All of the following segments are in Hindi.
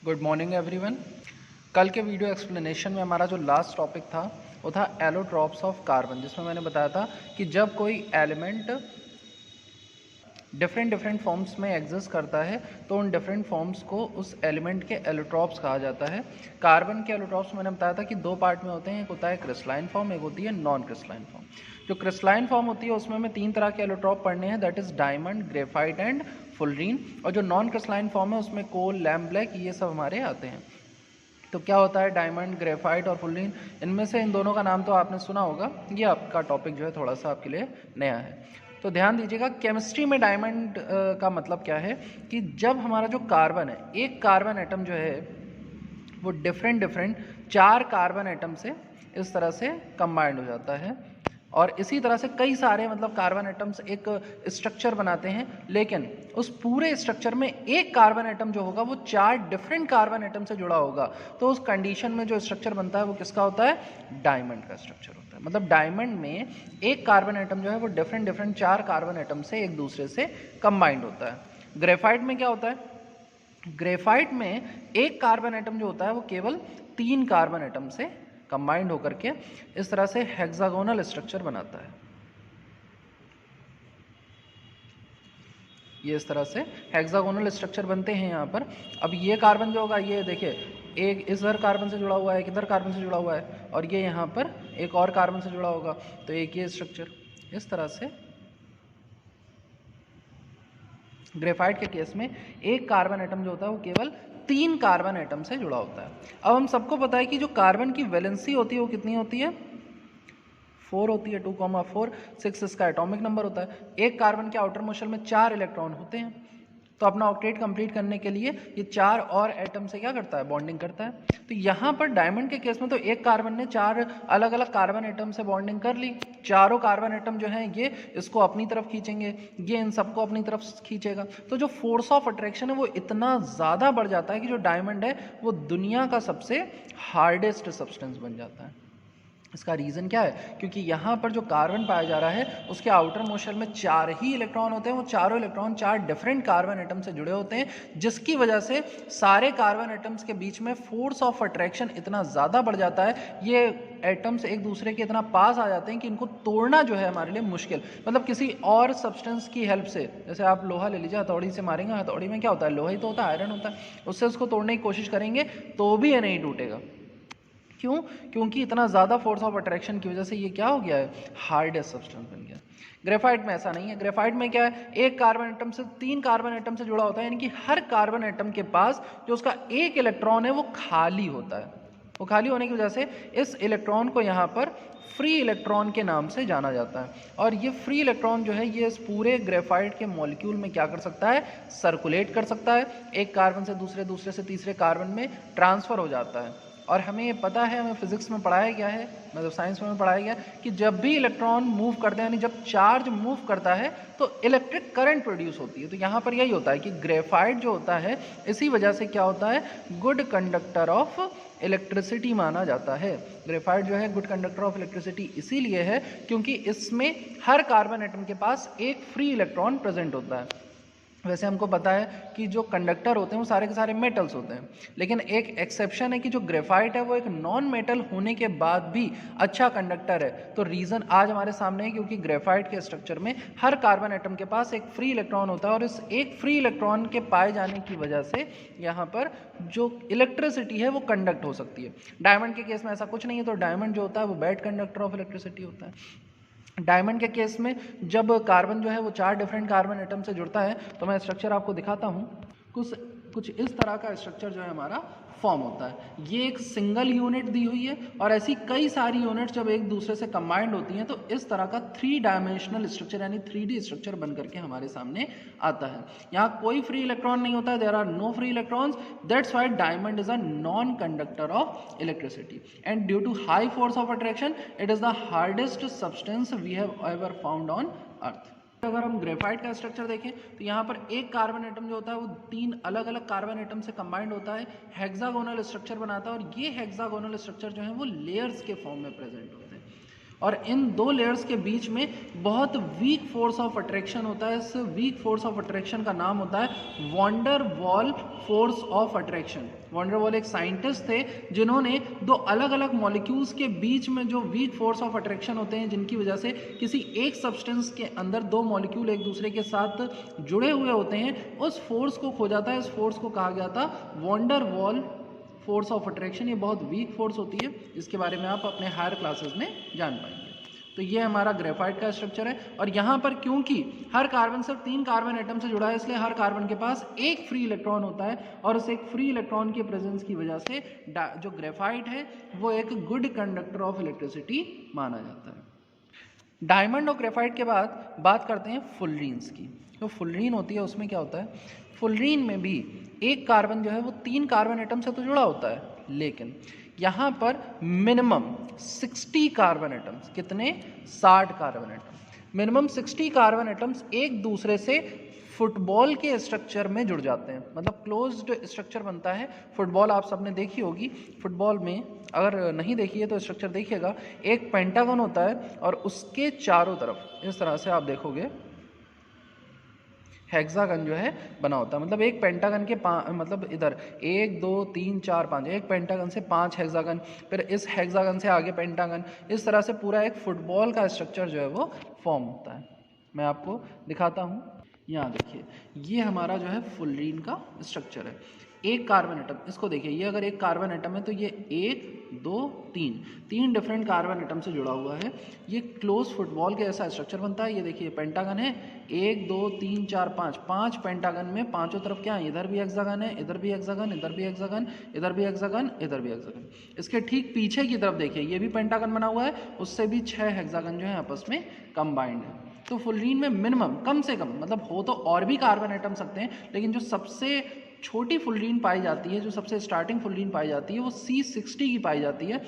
Good morning everyone. कल के वीडियो एक्सप्लेनेशन में हमारा जो लास्ट टॉपिक था वो था एलोट्रॉप्स ऑफ कार्बन, जिसमें मैंने बताया था कि जब कोई एलिमेंट डिफरेंट फॉर्म्स में एग्जिस्ट करता है तो उन डिफरेंट फॉर्म्स को उस एलिमेंट के एलोट्रॉप्स कहा जाता है। कार्बन के एलोट्रॉप्स मैंने बताया था कि दो पार्ट में होते हैं, एक होता है क्रिस्टलाइन फॉर्म, एक होती है नॉन क्रिस्टलाइन फॉर्म। जो क्रिस्टलाइन फॉर्म होती है उसमें हमें तीन तरह के एलोट्रॉप पढ़ने हैं, that is diamond, graphite and fullerene. और जो नॉन क्रिस्टलाइन फॉर्म है उसमें कोल, लैम्प ब्लैक, ये सब हमारे आते हैं। तो क्या होता है डायमंड, ग्रेफाइट और फुलरीन? इनमें से इन दोनों का नाम तो आपने सुना होगा, ये आपका टॉपिक जो है थोड़ा सा आपके लिए नया है। तो ध्यान दीजिएगा, केमिस्ट्री में डायमंड का मतलब क्या है कि जब हमारा जो कार्बन है, एक कार्बन एटम जो है वो डिफरेंट चार कार्बन एटम से इस तरह से कंबाइंड हो जाता है और इसी तरह से कई सारे मतलब कार्बन एटम्स एक स्ट्रक्चर बनाते हैं, लेकिन उस पूरे स्ट्रक्चर में एक कार्बन एटम जो होगा वो चार डिफरेंट कार्बन एटम से जुड़ा होगा। तो उस कंडीशन में जो स्ट्रक्चर बनता है वो किसका होता है? डायमंड का स्ट्रक्चर होता है। मतलब डायमंड में एक कार्बन एटम जो है वो डिफरेंट चार कार्बन एटम से एक दूसरे से कंबाइंड होता है। ग्रेफाइट में क्या होता है? ग्रेफाइट में एक कार्बन एटम जो होता है वो केवल तीन कार्बन एटम से कंबाइंड होकर के इस तरह से हेक्सागोनल स्ट्रक्चर बनाता है। ये इस तरह से हेक्सागोनल स्ट्रक्चर बनते हैं यहाँ पर। अब ये कार्बन जो होगा, ये देखिए, एक इधर कार्बन से जुड़ा हुआ है, एक इधर कार्बन से जुड़ा हुआ है, और ये यहाँ पर एक और कार्बन से जुड़ा होगा, तो एक ये स्ट्रक्चर। इस तरह से ग्रेफाइट के केस में एक कार्बन एटम जो होता है वो केवल तीन कार्बन एटम से जुड़ा होता है। अब हम सबको पता है कि जो कार्बन की वैलेंसी होती है वो कितनी होती है? 4 होती है, 2,4, 6 इसका एटॉमिक नंबर होता है। एक कार्बन के आउटर मोशन में 4 इलेक्ट्रॉन होते हैं, तो अपना ऑक्टेट कंप्लीट करने के लिए ये चार और एटम से क्या करता है? बॉन्डिंग करता है। तो यहाँ पर डायमंड के केस में तो एक कार्बन ने चार अलग अलग कार्बन एटम से बॉन्डिंग कर ली। चारों कार्बन एटम जो हैं ये इसको अपनी तरफ खींचेंगे, ये इन सबको अपनी तरफ खींचेगा। तो जो फोर्स ऑफ अट्रैक्शन है वो इतना ज़्यादा बढ़ जाता है कि जो डायमंड है वो दुनिया का सबसे हार्डेस्ट सब्सटेंस बन जाता है। इसका रीज़न क्या है? क्योंकि यहाँ पर जो कार्बन पाया जा रहा है उसके आउटर मोशन में चार ही इलेक्ट्रॉन होते हैं, वो चारों इलेक्ट्रॉन चार डिफरेंट कार्बन एटम से जुड़े होते हैं, जिसकी वजह से सारे कार्बन एटम्स के बीच में फोर्स ऑफ अट्रैक्शन इतना ज़्यादा बढ़ जाता है, ये एटम्स एक दूसरे के इतना पास आ जाते हैं कि इनको तोड़ना जो है हमारे लिए मुश्किल। मतलब किसी और सब्सटेंस की हेल्प से, जैसे आप लोहा ले लीजिए, हथौड़ी से मारेंगे, हथौड़ी में क्या होता है? लोहा ही तो होता है, आयरन होता है, उससे उसको तोड़ने की कोशिश करेंगे तो भी ये नहीं टूटेगा। क्यों? क्योंकि इतना ज़्यादा फोर्स ऑफ अट्रैक्शन की वजह से ये क्या हो गया है? हार्डेस्ट सब्सटेंस बन गया। ग्रेफाइट में ऐसा नहीं है। ग्रेफाइट में क्या है? एक कार्बन एटम से तीन कार्बन एटम से जुड़ा होता है, यानी कि हर कार्बन एटम के पास जो उसका एक इलेक्ट्रॉन है वो खाली होता है। वो खाली होने की वजह से इस इलेक्ट्रॉन को यहाँ पर फ्री इलेक्ट्रॉन के नाम से जाना जाता है। और ये फ्री इलेक्ट्रॉन जो है ये इस पूरे ग्रेफाइट के मॉलिक्यूल में क्या कर सकता है? सर्कुलेट कर सकता है, एक कार्बन से दूसरे, दूसरे से तीसरे कार्बन में ट्रांसफ़र हो जाता है। और हमें ये पता है, हमें फिजिक्स में पढ़ाया गया है, मतलब साइंस में पढ़ाया गया कि जब भी इलेक्ट्रॉन मूव करते हैं, यानी जब चार्ज मूव करता है तो इलेक्ट्रिक करंट प्रोड्यूस होती है। तो यहाँ पर यही होता है कि ग्रेफाइट जो होता है इसी वजह से क्या होता है? गुड कंडक्टर ऑफ इलेक्ट्रिसिटी माना जाता है। ग्रेफाइट जो है गुड कंडक्टर ऑफ इलेक्ट्रिसिटी इसीलिए है क्योंकि इसमें हर कार्बन एटम के पास एक फ्री इलेक्ट्रॉन प्रेजेंट होता है। वैसे हमको पता है कि जो कंडक्टर होते हैं वो सारे के सारे मेटल्स होते हैं, लेकिन एक एक्सेप्शन है कि जो ग्रेफाइट है वो एक नॉन मेटल होने के बाद भी अच्छा कंडक्टर है। तो रीज़न आज हमारे सामने है क्योंकि ग्रेफाइट के स्ट्रक्चर में हर कार्बन एटम के पास एक फ्री इलेक्ट्रॉन होता है और इस एक फ्री इलेक्ट्रॉन के पाए जाने की वजह से यहाँ पर जो इलेक्ट्रिसिटी है वो कंडक्ट हो सकती है। डायमंड के केस में ऐसा कुछ नहीं है, तो डायमंड जो होता है वो बैड कंडक्टर ऑफ इलेक्ट्रिसिटी होता है। डायमंड के केस में जब कार्बन जो है वो चार डिफरेंट कार्बन एटम से जुड़ता है, तो मैं स्ट्रक्चर आपको दिखाता हूँ। कुछ कुछ इस तरह का स्ट्रक्चर जो है हमारा फॉर्म होता है। ये एक सिंगल यूनिट दी हुई है और ऐसी कई सारी यूनिट्स जब एक दूसरे से कंबाइंड होती हैं तो इस तरह का 3 डायमेंशनल स्ट्रक्चर यानी 3D स्ट्रक्चर बन करके हमारे सामने आता है। यहाँ कोई फ्री इलेक्ट्रॉन नहीं होता है, there are no free electrons, that's why diamond is a non conductor of electricity and due to high force of attraction it is the hardest substance we have ever found on earth. अगर हम ग्रेफाइट का स्ट्रक्चर देखें तो यहाँ पर एक कार्बन एटम जो होता है वो तीन अलग अलग कार्बन एटम से कंबाइंड होता है, हेक्सागोनल स्ट्रक्चर बनाता है और ये हेक्सागोनल स्ट्रक्चर जो है वो लेयर्स के फॉर्म में प्रेजेंट होते हैं। और इन दो लेयर्स के बीच में बहुत वीक फोर्स ऑफ अट्रैक्शन होता है। इस वीक फोर्स ऑफ अट्रैक्शन का नाम होता है van der Waals force of attraction. Van der Waals एक साइंटिस्ट थे जिन्होंने दो अलग अलग मॉलिक्यूल्स के बीच में जो वीक फोर्स ऑफ अट्रैक्शन होते हैं, जिनकी वजह से किसी एक सब्सटेंस के अंदर दो मॉलिक्यूल एक दूसरे के साथ जुड़े हुए होते हैं, उस फोर्स को खोजा था। इस फोर्स को कहा गया था van der Waals force of attraction. ये बहुत वीक फोर्स होती है, इसके बारे में आप अपने हायर क्लासेस में जान पाएंगे। तो ये हमारा ग्रेफाइट का स्ट्रक्चर है। और यहाँ पर क्योंकि हर कार्बन सिर्फ 3 कार्बन एटम से जुड़ा है, इसलिए हर कार्बन के पास एक फ्री इलेक्ट्रॉन होता है, और उस एक फ्री इलेक्ट्रॉन के प्रेजेंस की वजह से जो ग्रेफाइट है वो एक गुड कंडक्टर ऑफ इलेक्ट्रिसिटी माना जाता है। डायमंड और ग्रेफाइट के बाद बात करते हैं फुलरीन्स की। जो फुलरीन होती है उसमें क्या होता है, फुलरीन में भी एक कार्बन जो है वो 3 कार्बन एटम से तो जुड़ा होता है, लेकिन यहाँ पर मिनिमम 60 कार्बन एटम्स, कितने, 60 carbon atom, minimum 60 carbon atoms एक दूसरे से फुटबॉल के स्ट्रक्चर में जुड़ जाते हैं। मतलब क्लोज्ड स्ट्रक्चर बनता है। फुटबॉल आप सबने देखी होगी, फुटबॉल में अगर नहीं देखी है तो स्ट्रक्चर देखिएगा। एक पेंटागन होता है और उसके चारों तरफ इस तरह से आप देखोगे हेक्सागन जो है बना होता है। मतलब एक पेंटागन के मतलब इधर 1 2 3 4 5, एक पेंटागन से 5 हेक्सागन, फिर इस हेक्सागन से आगे पेंटागन, इस तरह से पूरा एक फुटबॉल का स्ट्रक्चर जो है वो फॉर्म होता है। मैं आपको दिखाता हूँ, यहाँ देखिए, ये हमारा जो है फुलरीन का स्ट्रक्चर है। एक कार्बन एटम, इसको देखिए, ये अगर एक कार्बन एटम है तो ये 1 2 3 डिफरेंट कार्बन एटम से जुड़ा हुआ है। ये क्लोज फुटबॉल के ऐसा स्ट्रक्चर बनता है। ये देखिए पेंटागन है, 1 2 3 4 5 पेंटागन में पांचों तरफ क्या है, इधर भी हेक्सागन है, इधर भी हेक्सागन, इधर भी हेक्सागन, इधर भी हेक्सागन, इधर भी हेक्सागन। इसके ठीक पीछे की तरफ देखिए, ये भी पेंटागन बना हुआ है, उससे भी 6 हेक्सागन जो है आपस में कंबाइंड है। तो फुलरीन में मिनिमम, कम से कम, मतलब हो तो और भी कार्बन एटम सकते हैं, लेकिन जो सबसे छोटी फुलरीन पाई जाती है, जो सबसे स्टार्टिंग फुलरीन पाई जाती है, वो C60 की पाई जाती है।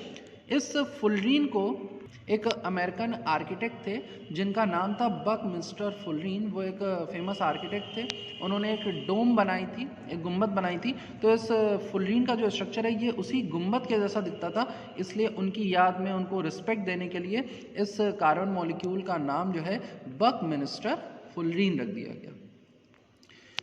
इस फुलरीन को एक अमेरिकन आर्किटेक्ट थे जिनका नाम था बकमिंस्टर फुलरीन। वो एक फेमस आर्किटेक्ट थे। उन्होंने एक डोम बनाई थी, एक गुंबद बनाई थी। तो इस फुलरीन का जो स्ट्रक्चर है ये उसी गुंबद के जैसा दिखता था, इसलिए उनकी याद में, उनको रिस्पेक्ट देने के लिए इस कार्बन मॉलिक्यूल का नाम जो है बकमिंस्टर फुलरीन रख दिया गया।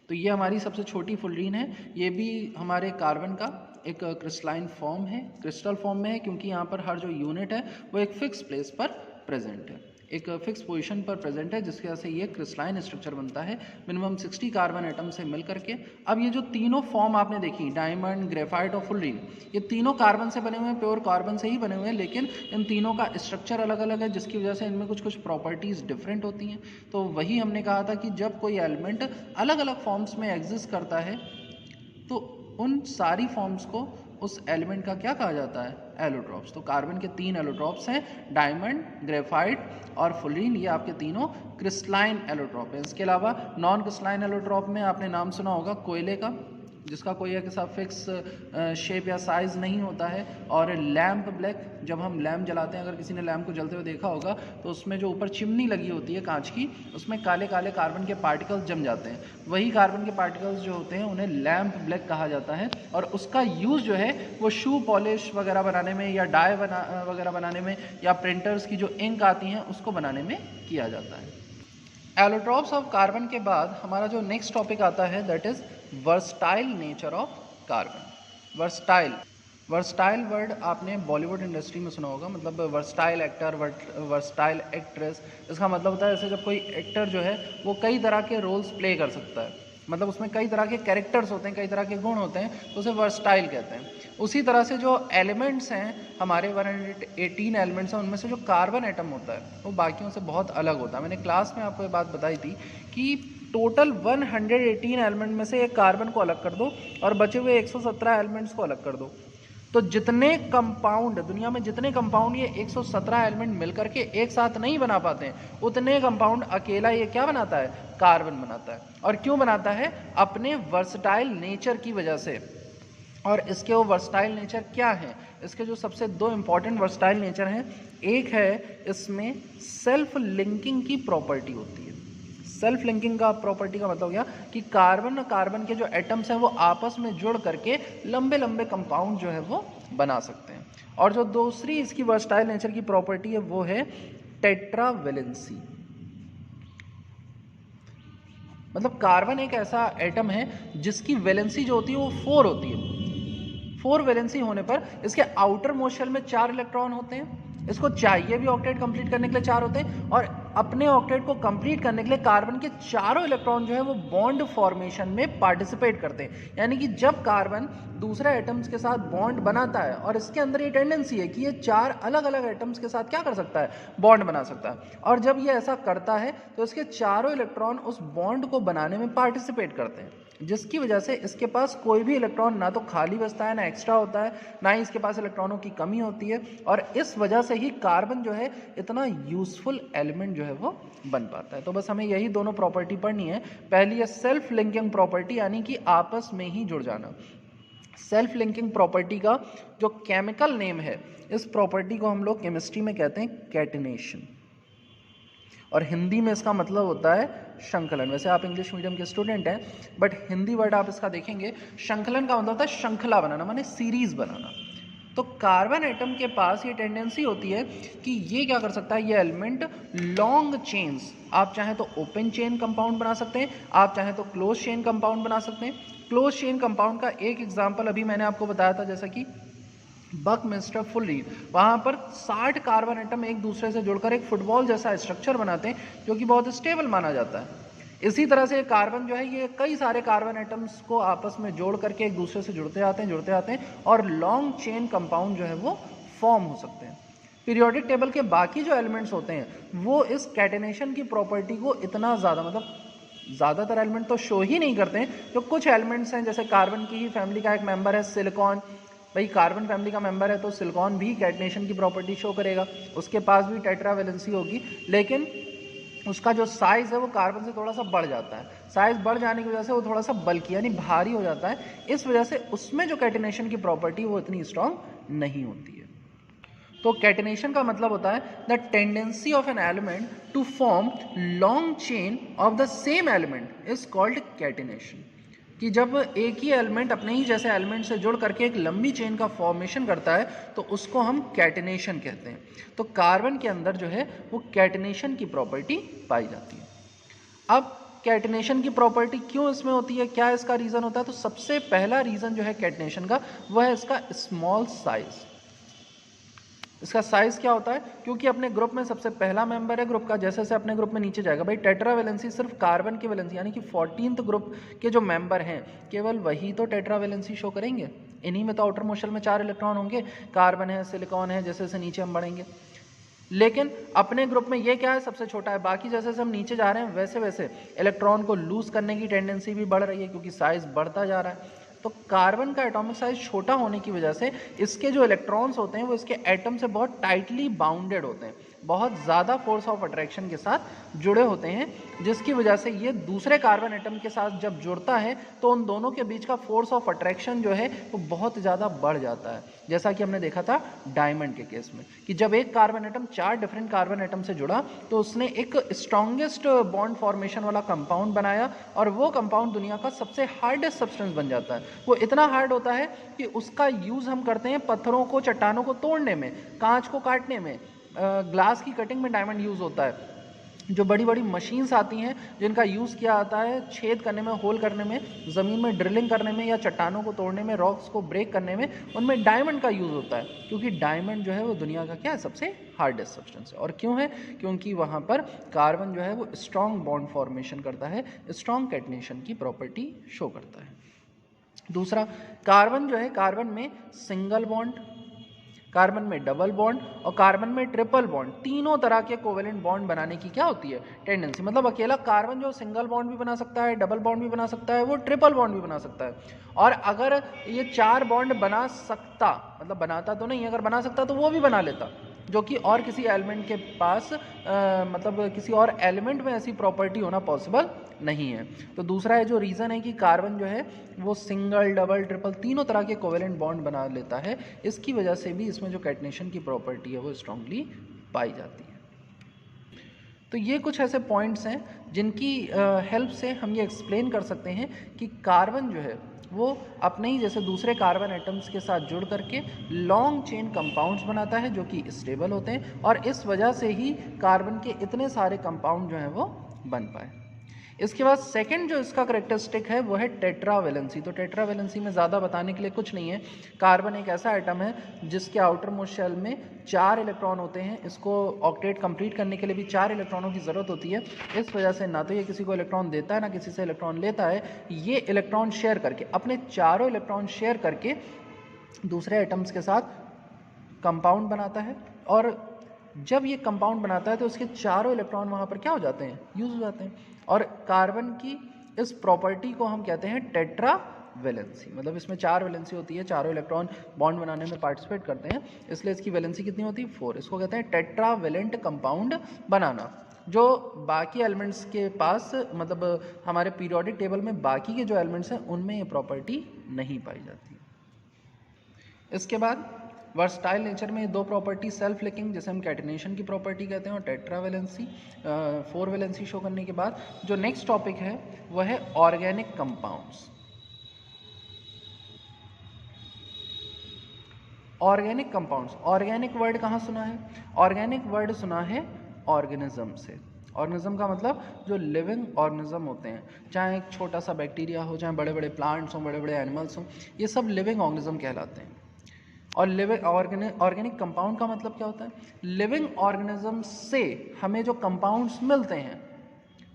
तो ये हमारी सबसे छोटी फुलरीन है। ये भी हमारे कार्बन का एक क्रिस्टलाइन फॉर्म है, क्रिस्टल फॉर्म में है, क्योंकि यहाँ पर हर जो यूनिट है वो एक फिक्स प्लेस पर प्रेजेंट है, एक फिक्स पोजीशन पर प्रेजेंट है, जिसकी वजह से ये क्रिस्टलाइन स्ट्रक्चर बनता है मिनिमम 60 कार्बन एटम से मिल करके। अब ये जो तीनों फॉर्म आपने देखी, डायमंड, ग्रेफाइट और फुलरीन, ये तीनों कार्बन से बने हुए हैं, प्योर कार्बन से ही बने हुए हैं, लेकिन इन तीनों का स्ट्रक्चर अलग अलग है, जिसकी वजह से इनमें कुछ कुछ प्रॉपर्टीज़ डिफरेंट होती हैं। तो वही हमने कहा था कि जब कोई एलिमेंट अलग अलग फॉर्म्स में एग्जिस्ट करता है तो उन सारी फॉर्म्स को उस एलिमेंट का क्या कहा जाता है, एलोट्रॉप्स। तो कार्बन के 3 एलोट्रॉप्स हैं, डायमंड, ग्रेफाइट और फुलरीन। ये आपके तीनों क्रिस्टलाइन एलोट्रॉप हैं। इसके अलावा नॉन क्रिस्टलाइन एलोट्रॉप में आपने नाम सुना होगा कोयले का, जिसका कोयले के साथ फिक्स शेप या साइज नहीं होता है, और लैम्प ब्लैक, जब हम लैम्प जलाते हैं, अगर किसी ने लैम्प को जलते हुए देखा होगा तो उसमें जो ऊपर चिमनी लगी होती है कांच की, उसमें काले काले कार्बन के पार्टिकल्स जम जाते हैं। वही कार्बन के पार्टिकल्स जो होते हैं उन्हें लैम्प ब्लैक कहा जाता है, और उसका यूज़ जो है वो शू पॉलिश वगैरह बनाने में, या डाई वगैरह बनाने में, या प्रिंटर्स की जो इंक आती हैं उसको बनाने में किया जाता है। एलोट्रॉप्स ऑफ कार्बन के बाद हमारा जो नेक्स्ट टॉपिक आता है that is versatile nature of carbon. Versatile word आपने बॉलीवुड इंडस्ट्री में सुना होगा, मतलब वर्सटाइल एक्टर, वर्सटाइल एक्ट्रेस। इसका मतलब होता है जैसे जब कोई एक्टर जो है वो कई तरह के रोल्स प्ले कर सकता है, मतलब उसमें कई तरह के कैरेक्टर्स होते हैं, कई तरह के गुण होते हैं, तो उसे वर्सटाइल कहते हैं। उसी तरह से जो एलिमेंट्स हैं हमारे 118 एलिमेंट्स हैं, उनमें से जो कार्बन एटम होता है वो बाकियों से बहुत अलग होता है। मैंने क्लास में आपको ये बात बताई थी कि टोटल 118 एलिमेंट में से एक कार्बन को अलग कर दो और बचे हुए 117 एलिमेंट्स को अलग कर दो, तो जितने कंपाउंड, दुनिया में जितने कंपाउंड ये 117 एलिमेंट मिलकर के एक साथ नहीं बना पाते हैं, उतने कंपाउंड अकेला ये क्या बनाता है, कार्बन बनाता है। और क्यों बनाता है, अपने वर्सटाइल नेचर की वजह से। और इसके वो वर्सटाइल नेचर क्या है, इसके जो सबसे 2 इंपॉर्टेंट वर्सटाइल नेचर हैं, एक है इसमें सेल्फ लिंकिंग की प्रॉपर्टी होती है। सेल्फ लिंकिंग का प्रॉपर्टी का मतलब हो गया कि कार्बन और कार्बन के जो एटम्स हैं वो आपस में जुड़ करके लंबे लंबे कंपाउंड जो है वो बना सकते हैं। और जो दूसरी इसकी वर्सटाइल नेचर की प्रॉपर्टी है वो है टेट्रावेलेंसी। मतलब कार्बन एक ऐसा एटम है जिसकी वैलेंसी जो होती है वो 4 होती है। 4 वैलेंसी होने पर इसके आउटर मोस्ट शेल में 4 इलेक्ट्रॉन होते हैं। इसको चाहिए भी ऑक्टेट कंप्लीट करने के लिए 4 होते हैं, और अपने ऑक्टेट को कंप्लीट करने के लिए कार्बन के चारों इलेक्ट्रॉन जो है वो बॉन्ड फॉर्मेशन में पार्टिसिपेट करते हैं। यानी कि जब कार्बन दूसरे एटम्स के साथ बॉन्ड बनाता है, और इसके अंदर ये टेंडेंसी है कि ये 4 अलग अलग एटम्स के साथ क्या कर सकता है, बॉन्ड बना सकता है। और जब ये ऐसा करता है तो इसके चारों इलेक्ट्रॉन उस बॉन्ड को बनाने में पार्टिसिपेट करते हैं, जिसकी वजह से इसके पास कोई भी इलेक्ट्रॉन ना तो खाली बचता है, ना एक्स्ट्रा होता है, ना ही इसके पास इलेक्ट्रॉनों की कमी होती है। और इस वजह से ही कार्बन जो है इतना यूजफुल एलिमेंट जो है वो बन पाता है। तो बस हमें यही दोनों प्रॉपर्टी पढ़नी है। पहली है सेल्फ लिंकिंग प्रॉपर्टी, यानी कि आपस में ही जुड़ जाना। सेल्फ लिंकिंग प्रॉपर्टी का जो केमिकल नेम है, इस प्रॉपर्टी को हम लोग केमिस्ट्री में कहते हैं कैटिनेशन, और हिंदी में इसका मतलब होता है श्रृंखलन। वैसे आप इंग्लिश मीडियम के स्टूडेंट हैं, बट हिंदी वर्ड आप इसका देखेंगे, श्रृंखलन का मतलब होता है श्रृंखला बनाना, माने सीरीज बनाना। तो कार्बन एटम के पास ये टेंडेंसी होती है कि ये क्या कर सकता है, ये एलिमेंट लॉन्ग चेन्स, आप चाहें तो ओपन चेन कंपाउंड बना सकते हैं, आप चाहें तो क्लोज चेन कंपाउंड बना सकते हैं। क्लोज चेन कंपाउंड का एक एग्जाम्पल अभी मैंने आपको बताया था, जैसा कि बकमिंस्टर फुल रीड, वहाँ पर 60 कार्बन एटम एक दूसरे से जुड़कर एक फुटबॉल जैसा स्ट्रक्चर बनाते हैं, जो कि बहुत स्टेबल माना जाता है। इसी तरह से कार्बन जो है ये कई सारे कार्बन एटम्स को आपस में जोड़ करके एक दूसरे से जुड़ते आते हैं, और लॉन्ग चेन कंपाउंड जो है वो फॉर्म हो सकते हैं। पीरियोडिक टेबल के बाकी जो एलिमेंट्स होते हैं वो इस कैटिनेशन की प्रॉपर्टी को इतना ज़्यादा, मतलब ज़्यादातर एलिमेंट तो शो ही नहीं करते हैं। जो कुछ एलिमेंट्स हैं, जैसे कार्बन की ही फैमिली का एक मेंबर है सिलिकॉन, भाई कार्बन फैमिली का मेंबर है तो सिलिकॉन भी कैटिनेशन की प्रॉपर्टी शो करेगा, उसके पास भी टेट्रावेलेंसी होगी, लेकिन उसका जो साइज़ है वो कार्बन से थोड़ा सा बढ़ जाता है। साइज़ बढ़ जाने की वजह से वो थोड़ा सा बल्कि यानी भारी हो जाता है, इस वजह से उसमें जो कैटिनेशन की प्रॉपर्टी वो इतनी स्ट्रांग नहीं होती है। तो कैटिनेशन का मतलब होता है the tendency of an element to form long chain of the same element is called catenation. कि जब एक ही एलिमेंट अपने ही जैसे एलिमेंट से जुड़ करके एक लंबी चेन का फॉर्मेशन करता है तो उसको हम कैटिनेशन कहते हैं। तो कार्बन के अंदर जो है वो कैटिनेशन की प्रॉपर्टी पाई जाती है। अब कैटिनेशन की प्रॉपर्टी क्यों इसमें होती है, क्या इसका रीज़न होता है, तो सबसे पहला रीज़न जो है कैटिनेशन का वह है इसका स्मॉल साइज़। इसका साइज़ क्या होता है, क्योंकि अपने ग्रुप में सबसे पहला मेंबर है ग्रुप का, जैसे जैसे अपने ग्रुप में नीचे जाएगा, भाई टेट्रावेलेंसी सिर्फ कार्बन की वैलेंसी यानी कि 14th ग्रुप के जो मेंबर हैं केवल वही तो टेट्रावेलेंसी शो करेंगे। इन्हीं में तो आउटर मोशन में 4 इलेक्ट्रॉन होंगे, कार्बन है, सिलिकॉन है, जैसे जैसे नीचे हम बढ़ेंगे। लेकिन अपने ग्रुप में ये क्या है, सबसे छोटा है। बाकी जैसे जैसे हम नीचे जा रहे हैं वैसे वैसे इलेक्ट्रॉन को लूज करने की टेंडेंसी भी बढ़ रही है, क्योंकि साइज़ बढ़ता जा रहा है। तो कार्बन का एटॉमिक साइज छोटा होने की वजह से इसके जो इलेक्ट्रॉन्स होते हैं वो इसके एटम से बहुत टाइटली बाउंडेड होते हैं, बहुत ज़्यादा फोर्स ऑफ अट्रैक्शन के साथ जुड़े होते हैं, जिसकी वजह से ये दूसरे कार्बन एटम के साथ जब जुड़ता है तो उन दोनों के बीच का फोर्स ऑफ अट्रैक्शन जो है वो बहुत ज़्यादा बढ़ जाता है। जैसा कि हमने देखा था डायमंड के केस में कि जब एक carbon atom 4 different carbon atom से जुड़ा तो उसने एक स्ट्रॉन्गेस्ट बॉन्ड फॉर्मेशन वाला कंपाउंड बनाया, और वो कंपाउंड दुनिया का सबसे हार्डेस्ट सब्सटेंस बन जाता है। वो इतना हार्ड होता है कि उसका यूज़ हम करते हैं पत्थरों को, चट्टानों को तोड़ने में, कांच को काटने में, ग्लास की कटिंग में डायमंड यूज़ होता है। जो बड़ी बड़ी मशीन्स आती हैं जिनका यूज़ किया जाता है छेद करने में, होल करने में, ज़मीन में ड्रिलिंग करने में, या चट्टानों को तोड़ने में, रॉक्स को ब्रेक करने में, उनमें डायमंड का यूज़ होता है, क्योंकि डायमंड जो है वो दुनिया का क्या है, सबसे हार्डेस्ट सब्सटेंस है। और क्यों है, क्योंकि वहाँ पर कार्बन जो है वो स्ट्रॉन्ग बॉन्ड फॉर्मेशन करता है, स्ट्रॉन्ग कैटिनेशन की प्रॉपर्टी शो करता है। दूसरा, कार्बन जो है, कार्बन में सिंगल बॉन्ड, कार्बन में डबल बॉन्ड और कार्बन में ट्रिपल बॉन्ड, तीनों तरह के कोवेलेंट बॉन्ड बनाने की क्या होती है, टेंडेंसी। मतलब अकेला कार्बन जो सिंगल बॉन्ड भी बना सकता है, डबल बॉन्ड भी बना सकता है, वो ट्रिपल बॉन्ड भी बना सकता है। और अगर ये 4 बॉन्ड बना सकता, मतलब बनाता तो नहीं, अगर बना सकता तो वो भी बना लेता, जो कि और किसी एलिमेंट के पास मतलब किसी और एलिमेंट में ऐसी प्रॉपर्टी होना पॉसिबल नहीं है। तो दूसरा है जो रीज़न है कि कार्बन जो है वो सिंगल, डबल, ट्रिपल तीनों तरह के कोवेलेंट बॉन्ड बना लेता है, इसकी वजह से भी इसमें जो कैटिनेशन की प्रॉपर्टी है वो स्ट्रांगली पाई जाती है। तो ये कुछ ऐसे पॉइंट्स हैं जिनकी हेल्प से हम ये एक्सप्लेन कर सकते हैं कि कार्बन जो है वो अपने ही जैसे दूसरे कार्बन एटम्स के साथ जुड़ करके लॉन्ग चेन कंपाउंड्स बनाता है जो कि स्टेबल होते हैं, और इस वजह से ही कार्बन के इतने सारे कंपाउंड जो हैं वो बन पाए। इसके बाद सेकंड जो इसका करेक्टरिस्टिक है वो है टेट्रावेलेंसी। तो टेट्रावेलेंसी में ज़्यादा बताने के लिए कुछ नहीं है। कार्बन एक ऐसा एटम है जिसके आउटर मोस्ट शेल में 4 इलेक्ट्रॉन होते हैं। इसको ऑक्टेट कंप्लीट करने के लिए भी 4 इलेक्ट्रॉनों की ज़रूरत होती है। इस वजह से ना तो ये किसी को इलेक्ट्रॉन देता है ना किसी से इलेक्ट्रॉन लेता है। ये इलेक्ट्रॉन शेयर करके, अपने चारों इलेक्ट्रॉन शेयर करके दूसरे एटम्स के साथ कंपाउंड बनाता है, और जब ये कंपाउंड बनाता है तो उसके चारों इलेक्ट्रॉन वहाँ पर क्या हो जाते हैं, यूज हो जाते हैं। और कार्बन की इस प्रॉपर्टी को हम कहते हैं टेट्रावेलेंसी। मतलब इसमें 4 वैलेंसी होती है, चारों इलेक्ट्रॉन बॉन्ड बनाने में पार्टिसिपेट करते हैं, इसलिए इसकी वैलेंसी कितनी होती है, 4। इसको कहते हैं टेट्रावेलेंट कंपाउंड बनाना, जो बाकी एलिमेंट्स के पास, मतलब हमारे पीरियोडिक टेबल में बाकी के जो एलिमेंट्स हैं उनमें ये प्रॉपर्टी नहीं पाई जाती। इसके बाद वर्सटाइल नेचर में 2 प्रॉपर्टी, सेल्फ लिंकिंग जिसे हम कैटिनेशन की प्रॉपर्टी कहते हैं, और टेट्रावेलेंसी 4 वैलेंसी शो करने के बाद जो नेक्स्ट टॉपिक है वह है organic compounds. Organic compounds, organic word कहाँ सुना है, ऑर्गेनिक वर्ड सुना है ऑर्गेनिज्म से। ऑर्गेनिज्म का मतलब जो लिविंग ऑर्गेनिज्म होते हैं, चाहे एक छोटा सा बैक्टीरिया हो, चाहे बड़े बड़े प्लांट्स हों, बड़े बड़े एनिमल्स हों, ये सब लिविंग ऑर्गेनिज्म कहलाते हैं। और लिविंग ऑर्गेनिक कंपाउंड का मतलब क्या होता है, लिविंग ऑर्गेनिज्म से हमें जो कंपाउंड्स मिलते हैं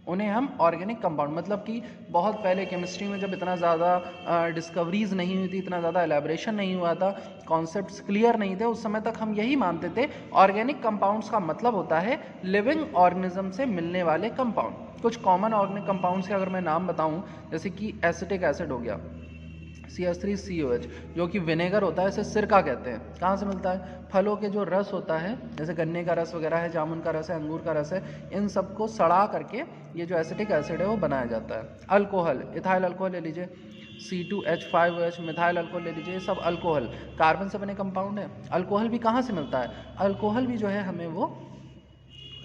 उन्हें हम ऑर्गेनिक कंपाउंड, मतलब कि बहुत पहले केमिस्ट्री में जब इतना ज़्यादा डिस्कवरीज नहीं हुई थी, इतना ज़्यादा एलैबोरेशन नहीं हुआ था, कॉन्सेप्ट्स क्लियर नहीं थे, उस समय तक हम यही मानते थे ऑर्गेनिक कंपाउंड्स का मतलब होता है लिविंग ऑर्गेनिज्म से मिलने वाले कंपाउंड। कुछ कॉमन ऑर्गेनिक कंपाउंड्स के अगर मैं नाम बताऊं, जैसे कि एसिटिक एसिड हो गया, CH3COH, जो कि विनेगर होता है, इसे सिरका कहते हैं। कहाँ से मिलता है, फलों के जो रस होता है, जैसे गन्ने का रस वगैरह है, जामुन का रस है, अंगूर का रस है, इन सबको सड़ा करके ये जो एसिटिक एसिड है वो बनाया जाता है। अल्कोहल, इथाइल अल्कोहल ले लीजिए, C2H5OH, मिथाइल अल्कोहल ले लीजिए, ये सब अल्कोहल कार्बन से बने कंपाउंड है। अल्कोहल भी कहाँ से मिलता है, अल्कोहल भी जो है हमें वो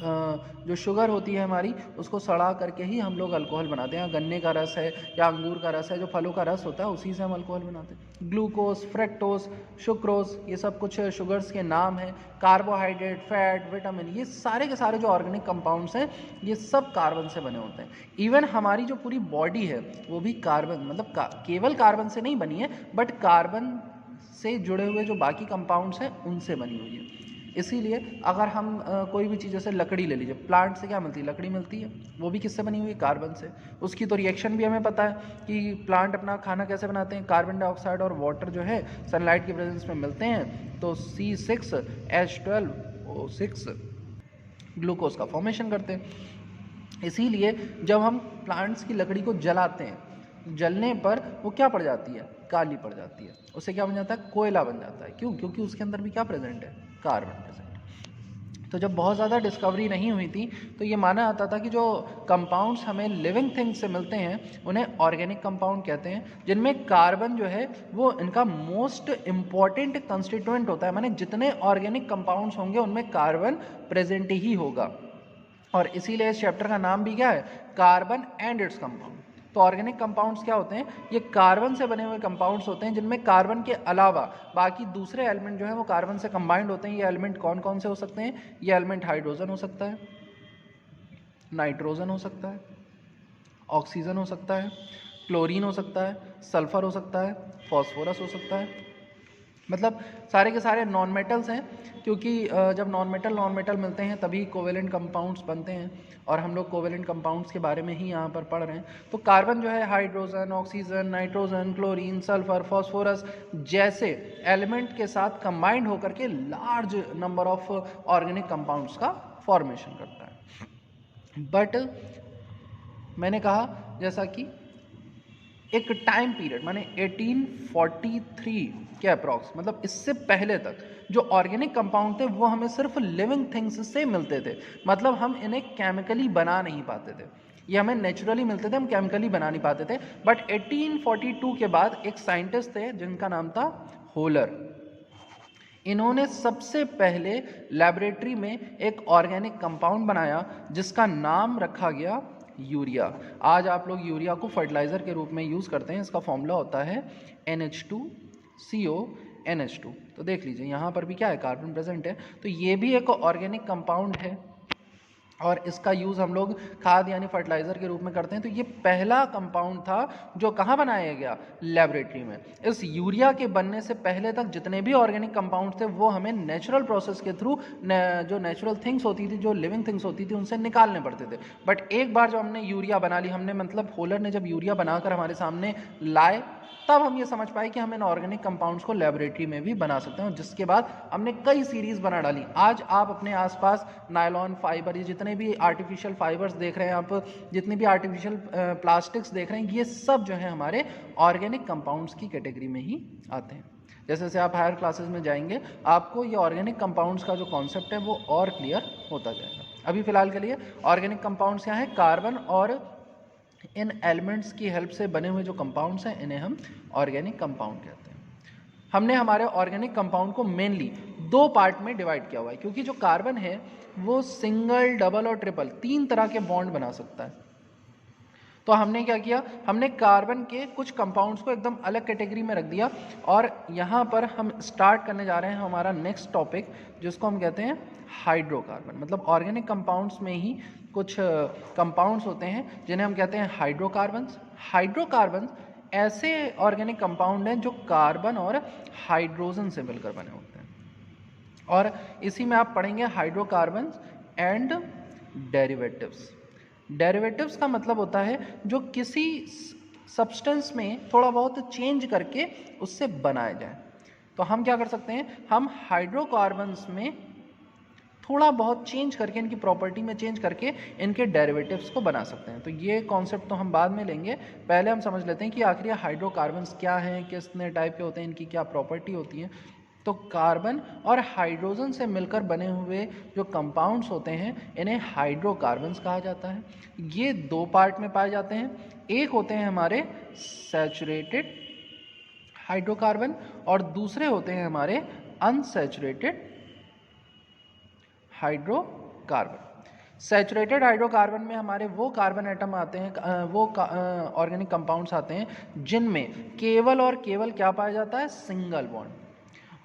जो शुगर होती है हमारी, उसको सड़ा करके ही हम लोग अल्कोहल बनाते हैं। गन्ने का रस है या अंगूर का रस है, जो फलों का रस होता है, उसी से हम अल्कोहल बनाते हैं। ग्लूकोज, फ्रक्टोज, सुक्रोज, ये सब कुछ शुगर्स के नाम हैं। कार्बोहाइड्रेट, फैट, विटामिन, ये सारे के सारे जो ऑर्गेनिक कंपाउंड्स हैं ये सब कार्बन से बने होते हैं। इवन हमारी जो पूरी बॉडी है वो भी कार्बन, मतलब केवल कार्बन से नहीं बनी है, बट कार्बन से जुड़े हुए जो बाकी कंपाउंड्स हैं उनसे बनी हुई है। इसीलिए अगर हम कोई भी चीज़, जैसे लकड़ी ले लीजिए, प्लांट से क्या मिलती है, लकड़ी मिलती है, वो भी किससे बनी हुई है, कार्बन से। उसकी तो रिएक्शन भी हमें पता है कि प्लांट अपना खाना कैसे बनाते हैं, कार्बन डाइऑक्साइड और वाटर जो है सनलाइट की प्रेजेंस में मिलते हैं तो C6H12O6 ग्लूकोज का फॉर्मेशन करते हैं। इसीलिए जब हम प्लांट्स की लकड़ी को जलाते हैं, जलने पर वो क्या पड़ जाती है, काली पड़ जाती है, उससे क्या बन जाता है, कोयला बन जाता है। क्यों, क्योंकि उसके अंदर भी क्या प्रेजेंट है, कार्बन प्रेजेंट। तो जब बहुत ज़्यादा डिस्कवरी नहीं हुई थी तो ये माना जाता था कि जो कंपाउंड्स हमें लिविंग थिंग्स से मिलते हैं उन्हें ऑर्गेनिक कंपाउंड कहते हैं, जिनमें कार्बन जो है वो इनका मोस्ट इम्पॉर्टेंट कंस्टिट्यूएंट होता है। माने जितने ऑर्गेनिक कंपाउंड्स होंगे उनमें कार्बन प्रेजेंट ही होगा, और इसीलिए इस चैप्टर का नाम भी क्या है, कार्बन एंड इट्स कंपाउंड। तो ऑर्गेनिक कंपाउंड्स क्या होते हैं, ये कार्बन से बने हुए कंपाउंड्स होते हैं जिनमें कार्बन के अलावा बाकी दूसरे एलिमेंट जो है वो कार्बन से कंबाइंड होते हैं। ये एलिमेंट कौन कौन से हो सकते हैं, ये एलिमेंट हाइड्रोजन हो सकता है, नाइट्रोजन हो सकता है, ऑक्सीजन हो सकता है, क्लोरीन हो सकता है, सल्फर हो सकता है, फॉस्फोरस हो सकता है। मतलब सारे के सारे नॉन मेटल्स हैं, क्योंकि जब नॉन मेटल मिलते हैं तभी कोवेलेंट कंपाउंड्स बनते हैं, और हम लोग कोवेलेंट कंपाउंड्स के बारे में ही यहाँ पर पढ़ रहे हैं। तो कार्बन जो है hydrogen, oxygen, nitrogen, chlorine, sulphur, phosphorus जैसे एलिमेंट के साथ कंबाइंड होकर के large number of organic compounds का फॉर्मेशन करता है। बट मैंने कहा जैसा कि एक टाइम पीरियड, माने 1843 के अप्रॉक्स, मतलब इससे पहले तक जो ऑर्गेनिक कंपाउंड थे वो हमें सिर्फ लिविंग थिंग्स से मिलते थे। मतलब हम इन्हें केमिकली बना नहीं पाते थे, ये हमें नेचुरली मिलते थे, हम केमिकली बना नहीं पाते थे। बट 1842 के बाद एक साइंटिस्ट थे जिनका नाम था होलर। इन्होंने सबसे पहले लैबोरेटरी में एक ऑर्गेनिक कंपाउंड बनाया जिसका नाम रखा गया यूरिया। आज आप लोग यूरिया को फर्टिलाइज़र के रूप में यूज़ करते हैं। इसका फॉर्मूला होता है NH2CO NH2। तो देख लीजिए यहाँ पर भी क्या है, कार्बन प्रेजेंट है, तो ये भी एक ऑर्गेनिक कंपाउंड है और इसका यूज़ हम लोग खाद यानी फर्टिलाइज़र के रूप में करते हैं। तो ये पहला कंपाउंड था जो कहाँ बनाया गया, लेबोरेटरी में। इस यूरिया के बनने से पहले तक जितने भी ऑर्गेनिक कंपाउंड थे वो हमें नेचुरल प्रोसेस के थ्रू जो नेचुरल थिंग्स होती थी, जो लिविंग थिंग्स होती थी, उनसे निकालने पड़ते थे। बट एक बार जब हमने यूरिया बना ली, हमने मतलब होलर ने जब यूरिया बनाकर हमारे सामने लाए, तब हम ये समझ पाए कि हम इन ऑर्गेनिक कंपाउंड्स को लेबोरेटरी में भी बना सकते हैं। जिसके बाद हमने कई सीरीज़ बना डाली। आज आप अपने आसपास नायलॉन फाइबर, ये जितने भी आर्टिफिशियल फाइबर्स देख रहे हैं आप, जितनी भी आर्टिफिशियल प्लास्टिक्स देख रहे हैं, ये सब जो है हमारे ऑर्गेनिक कंपाउंड्स की कैटेगरी में ही आते हैं। जैसे जैसे आप हायर क्लासेस में जाएंगे आपको ये ऑर्गेनिक कंपाउंड्स का जो कॉन्सेप्ट है वो और क्लियर होता जाएगा। अभी फिलहाल के लिए ऑर्गेनिक कंपाउंड्स क्या हैं, कार्बन और इन एलिमेंट्स की हेल्प से बने हुए जो कंपाउंड्स हैं इन्हें हम ऑर्गेनिक कंपाउंड कहते हैं। हमने हमारे ऑर्गेनिक कंपाउंड को मेनली दो पार्ट में डिवाइड किया हुआ है, क्योंकि जो कार्बन है वो सिंगल, डबल और ट्रिपल 3 तरह के बॉन्ड बना सकता है। तो हमने क्या किया, हमने कार्बन के कुछ कंपाउंड्स को एकदम अलग कैटेगरी में रख दिया और यहाँ पर हम स्टार्ट करने जा रहे हैं हमारा नेक्स्ट टॉपिक, जिसको हम कहते हैं हाइड्रोकार्बन। मतलब ऑर्गेनिक कंपाउंड्स में ही कुछ कंपाउंड्स होते हैं जिन्हें हम कहते हैं हाइड्रोकार्बन्स। हाइड्रोकार्बन्स ऐसे ऑर्गेनिक कंपाउंड हैं जो कार्बन और हाइड्रोजन से मिलकर बने होते हैं, और इसी में आप पढ़ेंगे हाइड्रोकार्बन्स एंड डेरिवेटिव्स। डेरिवेटिव्स का मतलब होता है जो किसी सब्सटेंस में थोड़ा बहुत चेंज करके उससे बनाया जाए। तो हम क्या कर सकते हैं, हम हाइड्रोकार्बन्स में थोड़ा बहुत चेंज करके, इनकी प्रॉपर्टी में चेंज करके इनके डेरिवेटिव्स को बना सकते हैं। तो ये कॉन्सेप्ट तो हम बाद में लेंगे, पहले हम समझ लेते हैं कि आखिर हाइड्रोकार्बन्स क्या हैं, कितने टाइप के होते हैं, इनकी क्या प्रॉपर्टी होती है। तो कार्बन और हाइड्रोजन से मिलकर बने हुए जो कंपाउंड्स होते हैं इन्हें हाइड्रोकार्बन्स कहा जाता है। ये दो पार्ट में पाए जाते हैं, एक होते हैं हमारे सैचुरेटेड हाइड्रोकार्बन और दूसरे होते हैं हमारे अनसैचुरेटेड हाइड्रोकार्बन। सैचुरेटेड हाइड्रोकार्बन में हमारे वो कार्बन एटम आते हैं, वो ऑर्गेनिक कंपाउंड्स आते हैं जिनमें केवल और केवल क्या पाया जाता है, सिंगल बॉन्ड।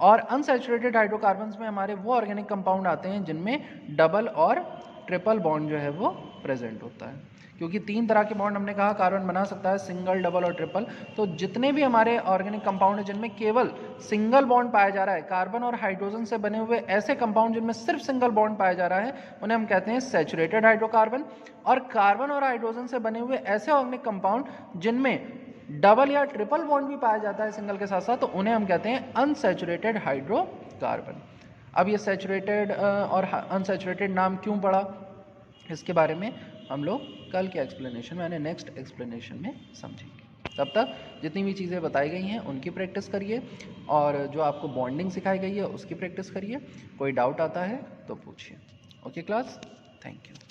और अनसैचुरेटेड हाइड्रोकार्बन्स में हमारे वो ऑर्गेनिक कंपाउंड आते हैं जिनमें डबल और ट्रिपल बॉन्ड जो है वो प्रेजेंट होता है। क्योंकि 3 तरह के बॉन्ड हमने कहा कार्बन बना सकता है, सिंगल, डबल और ट्रिपल। तो जितने भी हमारे ऑर्गेनिक कंपाउंड हैं जिनमें केवल सिंगल बॉन्ड पाया जा रहा है, कार्बन और हाइड्रोजन से बने हुए ऐसे कंपाउंड जिनमें सिर्फ सिंगल बॉन्ड पाया जा रहा है, उन्हें हम कहते हैं सैचुरेटेड हाइड्रोकार्बन। और कार्बन और हाइड्रोजन से बने हुए ऐसे ऑर्गेनिक कंपाउंड जिनमें डबल या ट्रिपल बॉन्ड भी पाया जाता है सिंगल के साथ साथ, तो उन्हें हम कहते हैं अनसैचुरेटेड हाइड्रोकार्बन। अब ये सैचुरेटेड और अनसैचुरेटेड नाम क्यों पड़ा, इसके बारे में हम लोग कल के एक्सप्लेनेशन में यानी नेक्स्ट एक्सप्लेनेशन में समझेंगे। तब तक जितनी भी चीज़ें बताई गई हैं उनकी प्रैक्टिस करिए और जो आपको बॉन्डिंग सिखाई गई है उसकी प्रैक्टिस करिए। कोई डाउट आता है तो पूछिए। Okay class, thank you.